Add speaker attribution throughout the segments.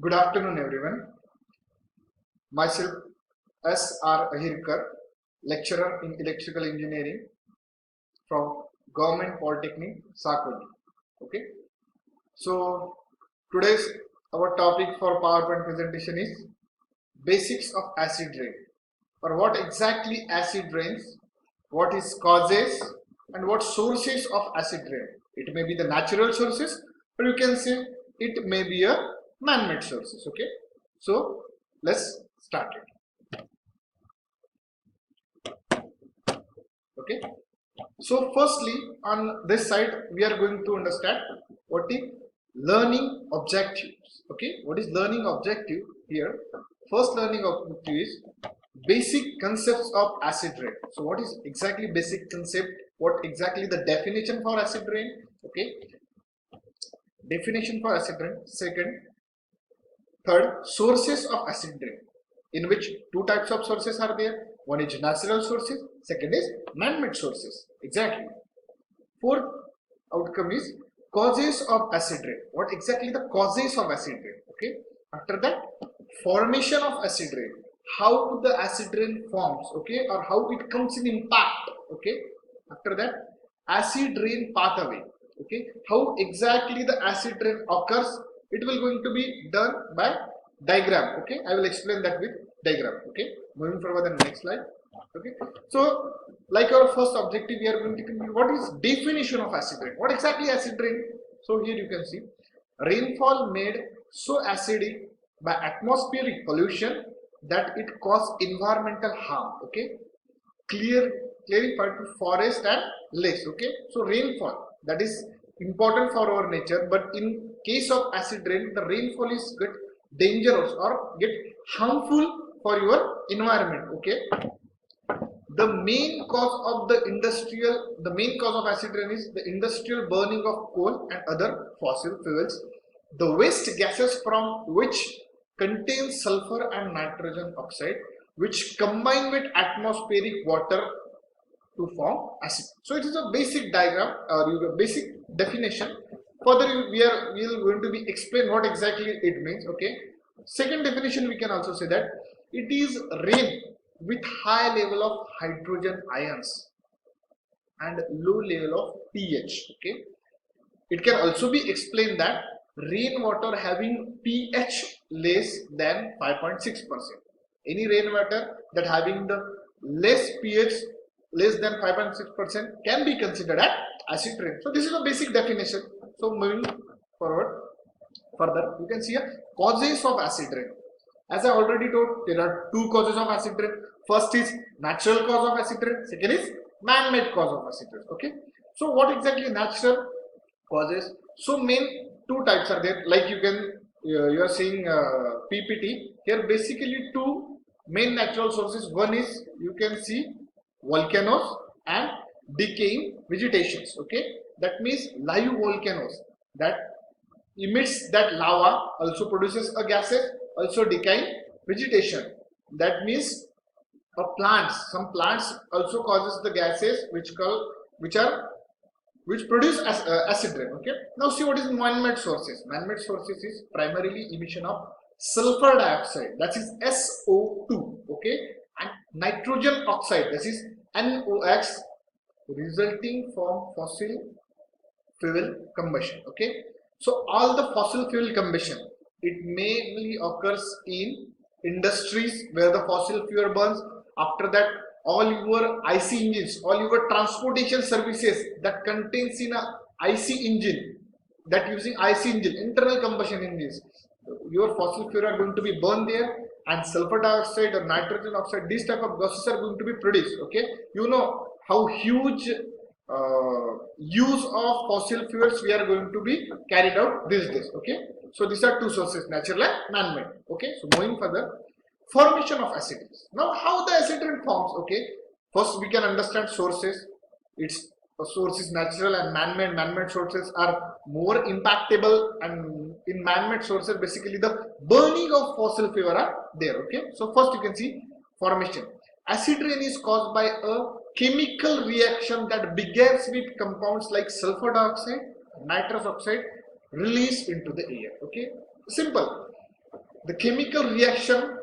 Speaker 1: Good afternoon, everyone. Myself, S.R.Ahirkar, lecturer in electrical engineering from Government Polytechnic, Sakoli. Okay. So today's our topic for PowerPoint presentation is basics of acid rain. Or what exactly acid rains? What is causes and what sources of acid rain? It may be the natural sources, or you can say it may be a man-made sources. Okay. So let's start it. Okay, so firstly on this side we are going to understand what is learning objectives. Okay, what is learning objective here? First learning objective is basic concepts of acid rain. So what is exactly basic concept, what exactly the definition for acid rain? Okay, definition for acid rain. Second, third, sources of acid rain, in which two types of sources are there. One is natural sources, second is man-made sources. Exactly. Fourth outcome is causes of acid rain. What exactly the causes of acid rain? Okay. After that, formation of acid rain. How the acid rain forms, okay, or how it comes in impact. Okay. After that, acid rain pathway. Okay. How exactly the acid rain occurs? It will going to be done by diagram. Okay. I will explain that with diagram. Okay. Moving forward, the next slide. Okay. So like our first objective, we are going to conclude what is definition of acid rain. What exactly acid rain? So here you can see rainfall made so acidic by atmospheric pollution that it cause environmental harm. Okay, clarified to forest and lakes. Okay, so rainfall, that is important for our nature, but in case of acid rain, the rainfall is get dangerous or get harmful for your environment. Okay, the main cause of acid rain is the industrial burning of coal and other fossil fuels, the waste gases from which contain sulfur and nitrogen oxide, which combine with atmospheric water to form acid. So it is a basic diagram or a basic definition. Further we are going to be explain what exactly it means. Okay, second definition, we can also say that it is rain with high level of hydrogen ions and low level of pH. Okay, it can also be explained that rainwater having pH less than 5.6%. Any rainwater that having the less pH less than 5.6% can be considered as acid rain. So this is a basic definition. So moving forward further, you can see a causes of acid rain. As I already told, there are two causes of acid rain. First is natural cause of acid rain. Second is man-made cause of acid rain. Okay. So what exactly natural causes? So main two types are there. Like you can you are seeing PPT here. Basically two main natural sources. One is you can see volcanoes and decaying vegetations. Okay. That means live volcanoes that emits that lava, also produces a gases, also decaying vegetation. That means some plants also causes the gases which produce acid rain. Okay, now see what is man-made sources. Man-made sources is primarily emission of sulfur dioxide, that is SO2. Okay, and nitrogen oxide, that is NOx, resulting from fossil fuel combustion. Okay, so all the fossil fuel combustion, it mainly occurs in industries where the fossil fuel burns. After that, all your IC engines, all your transportation services that contains in a IC engine, that using IC engine, internal combustion engines, your fossil fuel are going to be burned there, and sulfur dioxide or nitrogen oxide, these type of gases are going to be produced. Okay, you know how huge use of fossil fuels we are going to be carried out these days. Okay, so these are two sources, natural and man-made. Okay, so moving further, formation of acid rain. Now how the acid rain forms? Okay, first we can understand sources. Its sources natural and man-made. Man-made sources are more impactable, and in man-made sources basically the burning of fossil fuel are there. Okay, so first you can see formation. Acid rain is caused by a chemical reaction that begins with compounds like sulfur dioxide, nitrous oxide released into the air. Okay, simple. the chemical reaction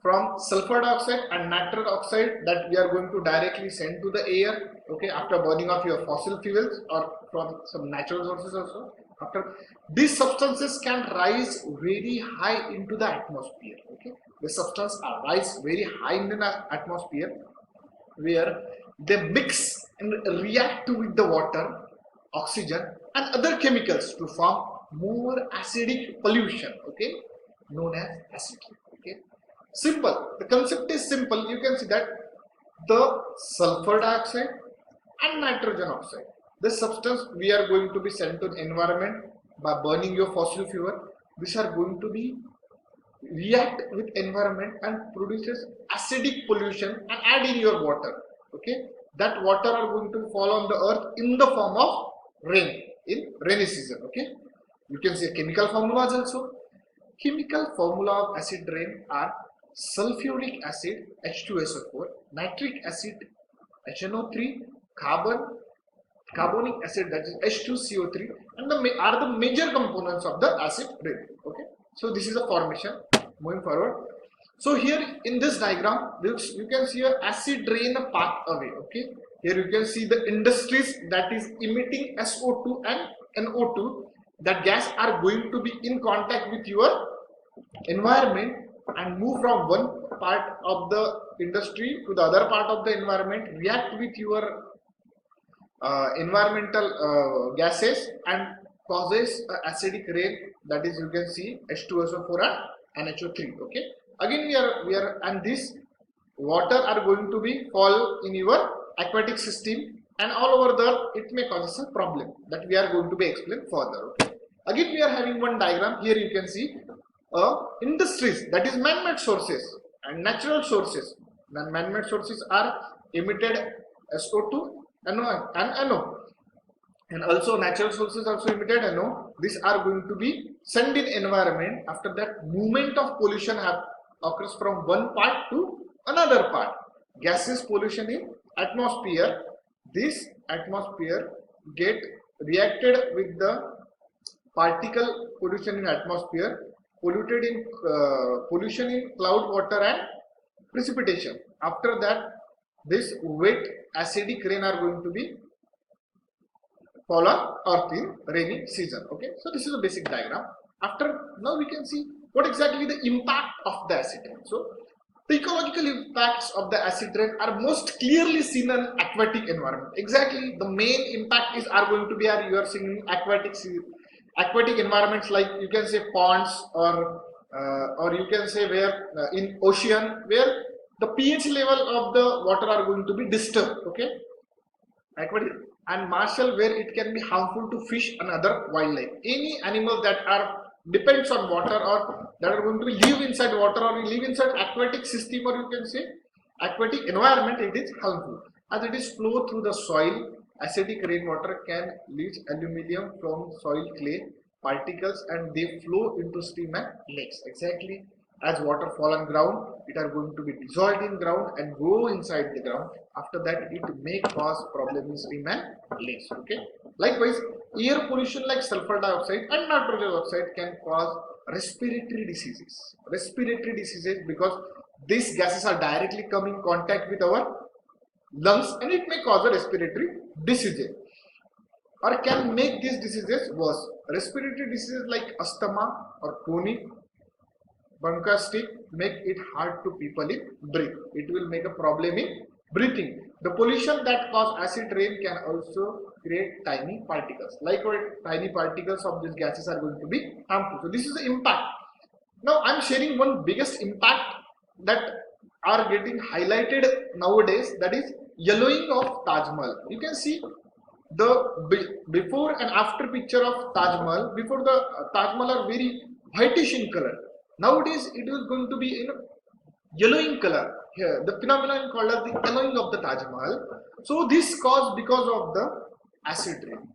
Speaker 1: from sulfur dioxide and nitrous oxide that we are going to directly send to the air, okay, after burning off your fossil fuels or from some natural sources also. After these substances can rise very high into the atmosphere, okay. The substance rise very high in the atmosphere where they mix and react with the water, oxygen and other chemicals to form more acidic pollution, okay, known as acid, okay. Simple, the concept is simple. You can see that the sulfur dioxide and nitrogen oxide, the substance we are going to be sent to the environment by burning your fossil fuel, these are going to be react with environment and produces acidic pollution and add in your water, okay. That water are going to fall on the earth in the form of rain in rainy season, okay. You can see chemical formulas also. Chemical formula of acid rain are sulfuric acid H2SO4, nitric acid HNO3, carbonic acid that is H2CO3 and are the major components of the acid rain, okay. So this is a formation. Moving forward, so here in this diagram you can see a acid rain pathway, okay. Here you can see the industries that is emitting SO2 and NO2, that gas are going to be in contact with your environment and move from one part of the industry to the other part of the environment, react with your environmental gases and causes acidic rain, that is you can see H2SO4 and NHO3, okay. Again we are and this water are going to be fall in your aquatic system and all over the it may cause a problem that we are going to be explain further, okay. Again we are having one diagram. Here you can see industries, that is man-made sources and natural sources. Man-made sources are emitted SO2 and NO, and also natural sources also emitted NO. These are going to be sent in environment. After that, movement of pollution occurs from one part to another part. Gases pollution in atmosphere. This atmosphere get reacted with the particle pollution in atmosphere, pollution in cloud water and precipitation. After that, this wet acidic rain are going to be fall on earth in rainy season, okay. So this is a basic diagram. After now we can see what exactly the impact of the acid rain. So the ecological impacts of the acid rain are most clearly seen in aquatic environment. Exactly the main impact is are going to be you are seeing aquatic environments, like you can say ponds or you can say where in ocean where the pH level of the water are going to be disturbed, okay. Aquatic and marshal where it can be harmful to fish and other wildlife. Any animals that are depends on water or that are going to live inside water or live inside aquatic system or you can say aquatic environment, it is harmful as it is flow through the soil. Acidic rainwater can leach aluminum from soil clay particles and they flow into stream and lakes. Exactly as water fall on ground, it are going to be dissolved in ground and go inside the ground. After that, it may cause problem in stream and lakes, okay. Likewise, air pollution like sulfur dioxide and nitrogen oxide can cause respiratory diseases. Respiratory diseases because these gases are directly come in contact with our lungs and it may cause a respiratory diseases or can make these diseases worse. Respiratory diseases like asthma or chronic bronchitis make it hard to people in breathe. It will make a problem in breathing. The pollution that cause acid rain can also create tiny particles. Likewise, tiny particles of these gases are going to be harmful. So this is the impact. Now I am sharing one biggest impact that are getting highlighted nowadays, that is yellowing of Taj Mahal. You can see the before and after picture of Taj Mahal. Before the Taj Mahal are very whitish in color. Nowadays it is going to be in yellowing color. Here the phenomenon called as the yellowing of the Taj Mahal. So this caused because of the acid rain.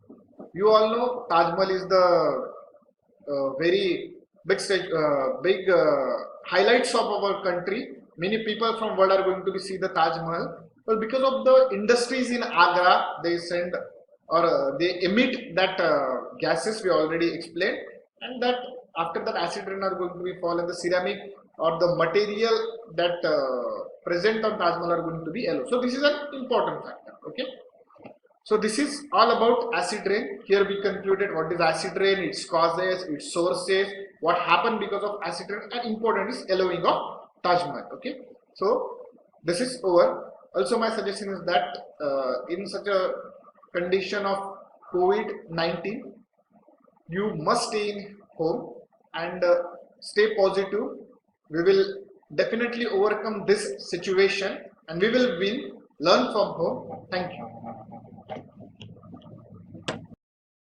Speaker 1: You all know Taj Mahal is the very big highlights of our country. Many people from world are going to see the Taj Mahal. But because of the industries in Agra, they send or they emit that gases we already explained, and that after that acid rain are going to be fall, and the ceramic or the material that present on Taj Mahal are going to be yellow. So this is an important factor. Okay. So this is all about acid rain. Here we concluded what is acid rain, its causes, its sources, what happened because of acid rain, and important is yellowing of Taj Mahal. Okay. So this is over. Also, my suggestion is that in such a condition of COVID-19, you must stay in home and stay positive. We will definitely overcome this situation and we will win. Learn from home. Thank you.